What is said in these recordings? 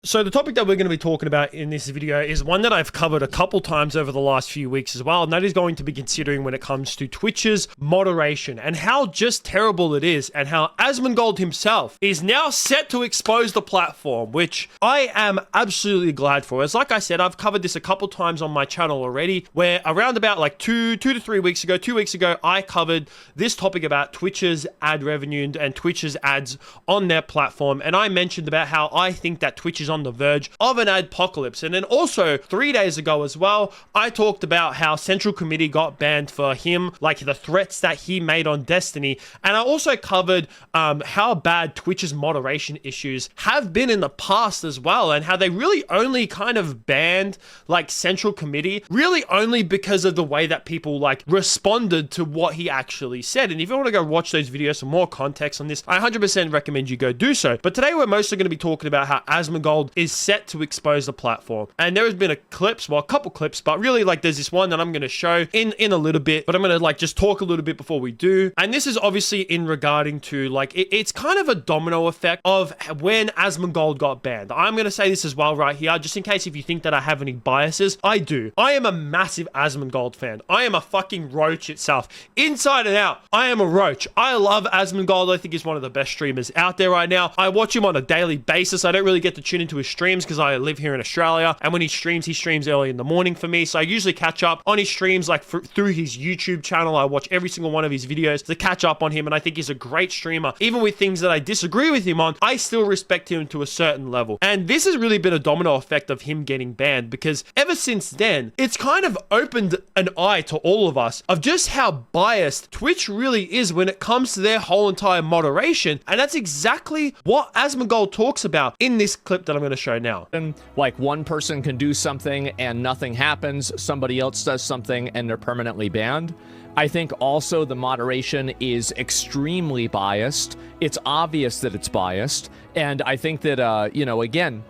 So the topic that we're going to be talking about in this video is one that I've covered a couple times over the last few weeks as well, and that is going to be considering when it comes to Twitch's moderation and how just terrible it is, and how Asmongold himself is now set to expose the platform, which I am absolutely glad for. As like I said, I've covered this a couple times on my channel already, where around about like 2 to 3 weeks ago, 2 weeks ago, I covered this topic about Twitch's ad revenue and Twitch's ads on their platform, and I mentioned about how I think that Twitch is on the verge of an adpocalypse. And then also 3 days ago as well, I talked about how Central Committee got banned for him, like the threats that he made on Destiny. And I also covered how bad Twitch's moderation issues have been in the past as well, and how they really only kind of banned like Central Committee really only because of the way that people like responded to what he actually said. And if you want to go watch those videos for more context on this, I 100% recommend you go do so. But today we're mostly going to be talking about how Asmongold is set to expose the platform. And there has been a couple clips, but really like there's this one that I'm going to show in a little bit, but I'm going to like just talk a little bit before we do. And this is obviously in regarding to like, it's kind of a domino effect of when Asmongold got banned. I'm going to say this as well right here, just in case if you think that I have any biases. I do. I am a massive Asmongold fan. I am a fucking roach itself. Inside and out, I am a roach. I love Asmongold. I think he's one of the best streamers out there right now. I watch him on a daily basis. I don't really get to tune into his streams because I live here in Australia, and when he streams early in the morning for me, so I usually catch up on his streams like through his YouTube channel. I watch every single one of his videos to catch up on him, and I think he's a great streamer. Even with things that I disagree with him on, I still respect him to a certain level. And this has really been a domino effect of him getting banned, because ever since then, it's kind of opened an eye to all of us of just how biased Twitch really is when it comes to their whole entire moderation. And that's exactly what Asmongold talks about in this clip that I'm going to show now. And like one person can do something and nothing happens, somebody else does something and they're permanently banned. I think also the moderation is extremely biased. It's obvious that it's biased. And I think that, you know, again,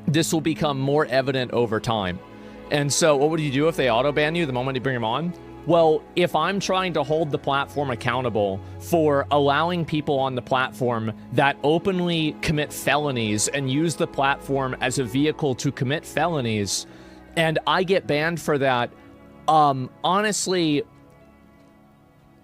this will become more evident over time. And so what would you do if they auto-ban you the moment you bring them on? Well, if I'm trying to hold the platform accountable for allowing people on the platform that openly commit felonies and use the platform as a vehicle to commit felonies, and I get banned for that, honestly,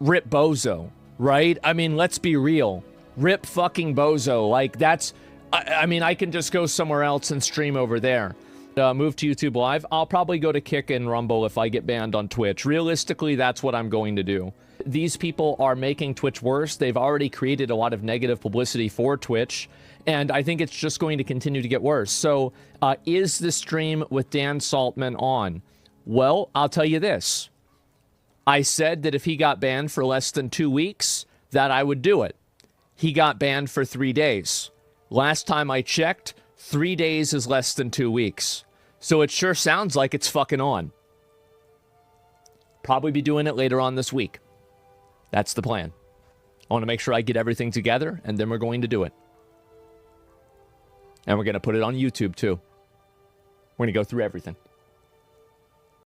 rip bozo, right? I mean, let's be real. Rip fucking bozo. Like, that's... I mean, I can just go somewhere else and stream over there. Move to YouTube Live. I'll probably go to Kick and Rumble if I get banned on Twitch. Realistically, that's what I'm going to do. These people are making Twitch worse. They've already created a lot of negative publicity for Twitch, and I think it's just going to continue to get worse. So, is the stream with Dan Saltman on? Well, I'll tell you this. I said that if he got banned for less than 2 weeks, that I would do it. He got banned for 3 days. Last time I checked, 3 days is less than 2 weeks. So it sure sounds like it's fucking on. Probably be doing it later on this week. That's the plan. I want to make sure I get everything together, and then we're going to do it. And we're going to put it on YouTube, too. We're going to go through everything.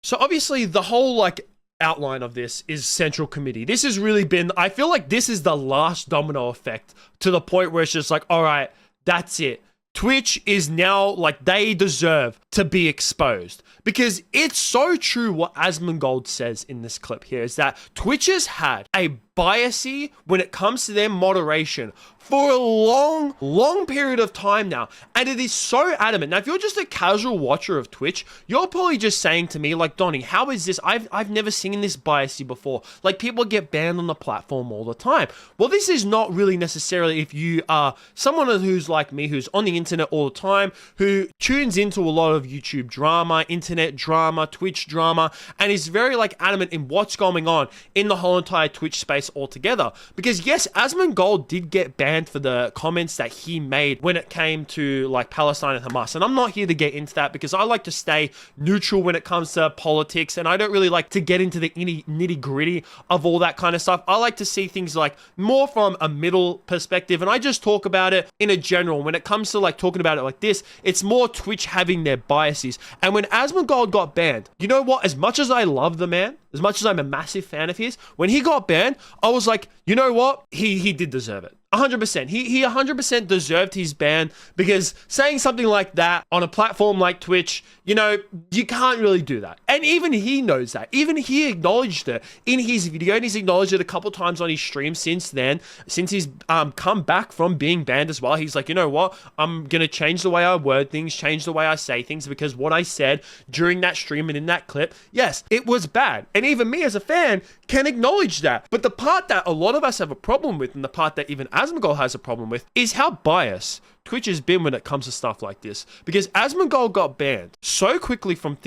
So obviously the whole like outline of this is Central Committee. This has really been, I feel like this is the last domino effect to the point where it's just like, all right, that's it. Twitch is now, like, they deserve to be exposed. Because it's so true what Asmongold says in this clip here, is that Twitch has had a biasy when it comes to their moderation for a long period of time now. And it is so adamant. Now, if you're just a casual watcher of Twitch, you're probably just saying to me, like, Donnie, how is this? I've never seen this biasy before. Like, people get banned on the platform all the time. Well, this is not really necessarily if you are someone who's like me, who's on the internet all the time, who tunes into a lot of YouTube drama, internet drama, Twitch drama, and is very, like, adamant in what's going on in the whole entire Twitch space altogether. Because yes, Asmongold did get banned for the comments that he made when it came to like Palestine and Hamas, and I'm not here to get into that because I like to stay neutral when it comes to politics, and I don't really like to get into the nitty gritty of all that kind of stuff. I like to see things like more from a middle perspective, and I just talk about it in a general. When it comes to like talking about it like this, it's more Twitch having their biases. And when Asmongold got banned, you know what, as much as I love the man, as much as I'm a massive fan of his, when he got banned, I was like, you know what? He did deserve it. 100%. He 100% deserved his ban, because saying something like that on a platform like Twitch, you know, you can't really do that. And even he knows that. Even he acknowledged it in his video, and he's acknowledged it a couple times on his stream since then, since he's come back from being banned as well. He's like, you know what? I'm going to change the way I word things, change the way I say things, because what I said during that stream and in that clip, yes, it was bad. And even me as a fan can acknowledge that. But the part that a lot of us have a problem with, and the part that even Asmongold has a problem with, is how biased Twitch has been when it comes to stuff like this. Because Asmongold got banned so quickly from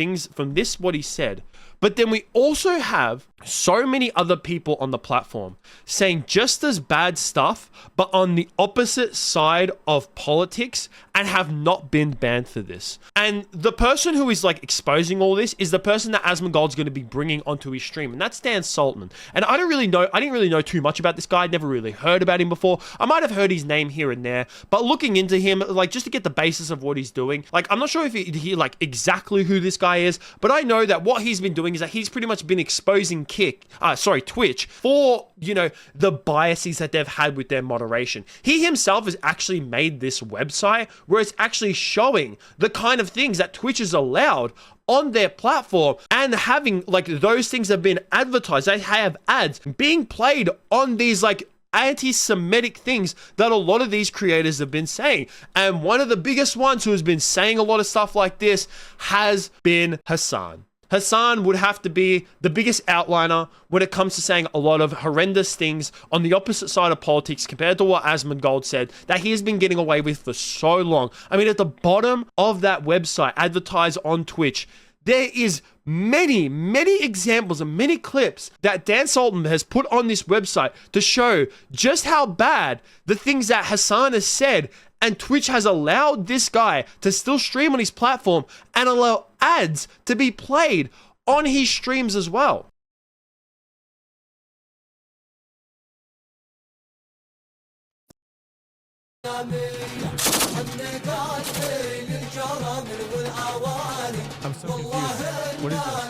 what he said, but then we also have so many other people on the platform saying just as bad stuff, but on the opposite side of politics, and have not been banned for this. And the person who is like exposing all this is the person that Asmongold's going to be bringing onto his stream, and that's Dan Sultan. And I didn't really know too much about this guy. I'd never really heard about him before. I might have heard his name here and there, but looking into him, like, just to get the basis of what he's doing, like, I'm not sure if he like exactly who this guy is, but I know that what he's been doing is that he's pretty much been exposing Twitch for, you know, the biases that they've had with their moderation. He himself has actually made this website where it's actually showing the kind of things that Twitch is allowed on their platform, and having like those things have been advertised. They have ads being played on these like anti-Semitic things that a lot of these creators have been saying. And one of the biggest ones who has been saying a lot of stuff like this has been Hassan. Hassan would have to be the biggest outliner when it comes to saying a lot of horrendous things on the opposite side of politics compared to what Asmongold said that he has been getting away with for so long. I mean, at the bottom of that website, advertised on Twitch, there is many examples and many clips that Dan Sultan has put on this website to show just how bad the things that Hassan has said. And Twitch has allowed this guy to still stream on his platform and allow ads to be played on his streams as well. I'm so confused. What is this?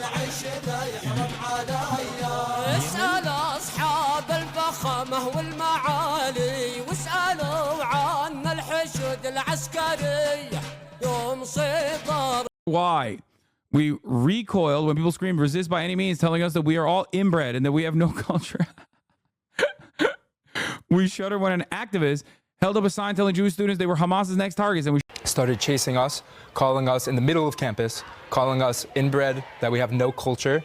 Why? We recoiled when people screamed resist by any means, telling us that we are all inbred and that we have no culture. We shudder when an activist held up a sign telling Jewish students they were Hamas's next targets, and we started chasing us, calling us in the middle of campus, calling us inbred, that we have no culture.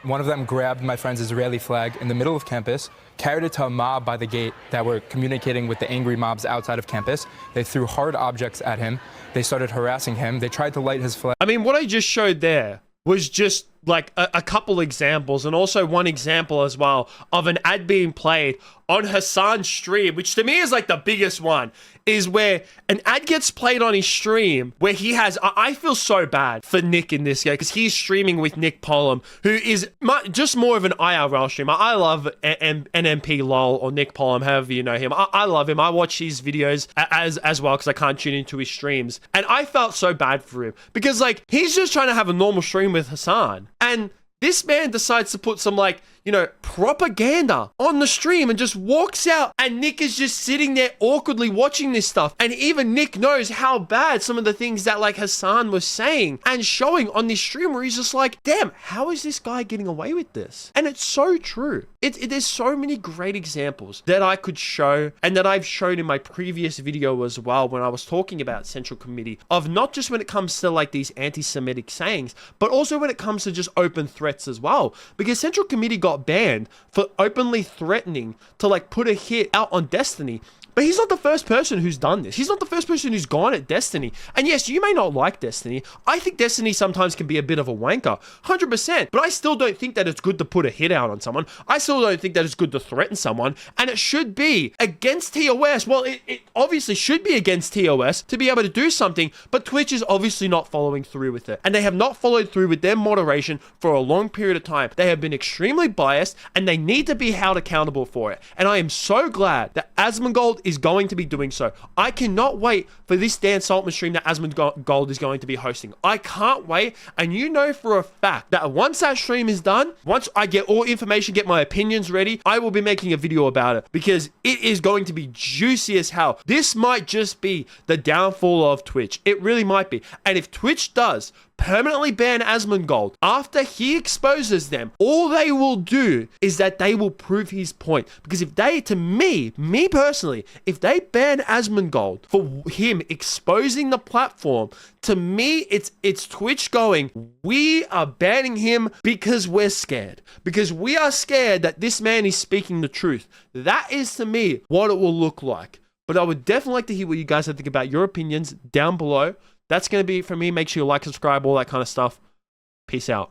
One of them grabbed my friend's Israeli flag in the middle of campus, carried it to a mob by the gate that were communicating with the angry mobs outside of campus. They threw hard objects at him. They started harassing him. They tried to light his flag. I mean, what I just showed there was just like a couple examples, and also one example as well of an ad being played on Hassan's stream, which to me is like the biggest one, is where an ad gets played on his stream where he has, I feel so bad for Nick in this guy, because he's streaming with Nick Pollum, who is just more of an IRL streamer. I love NMP LOL or Nick Pollum, however you know him. I love him. I watch his videos as well because I can't tune into his streams. And I felt so bad for him because like he's just trying to have a normal stream with Hassan. And this man decides to put some like, you know, propaganda on the stream and just walks out, and Nick is just sitting there awkwardly watching this stuff. And even Nick knows how bad some of the things that like Hassan was saying and showing on this stream, where he's just like, damn, how is this guy getting away with this? And it's so true. There's so many great examples that I could show, and that I've shown in my previous video as well when I was talking about Central Committee, of not just when it comes to like these anti-Semitic sayings, but also when it comes to just open threats as well. Because Central Committee got banned for openly threatening to like put a hit out on Destiny. But he's not the first person who's done this. He's not the first person who's gone at Destiny. And yes, you may not like Destiny. I think Destiny sometimes can be a bit of a wanker, 100%. But I still don't think that it's good to put a hit out on someone. I still don't think that it's good to threaten someone. And it should be against TOS. Well, it obviously should be against TOS to be able to do something. But Twitch is obviously not following through with it. And they have not followed through with their moderation for a long period of time. They have been extremely biased, and they need to be held accountable for it. And I am so glad that Asmongold is going to be doing so. I cannot wait for this Dan Saltman stream that Asmongold is going to be hosting. I can't wait. And you know for a fact that once that stream is done, once I get all information, get my opinions ready, I will be making a video about it because it is going to be juicy as hell. This might just be the downfall of Twitch. It really might be. And if Twitch does permanently ban Asmongold after he exposes them, all they will do is that they will prove his point. Because if they, to me personally, if they ban Asmongold for him exposing the platform, to me, it's Twitch going, we are banning him because we're scared. Because we are scared that this man is speaking the truth. That is, to me, what it will look like. But I would definitely like to hear what you guys think about your opinions down below. That's going to be it for me. Make sure you like, subscribe, all that kind of stuff. Peace out.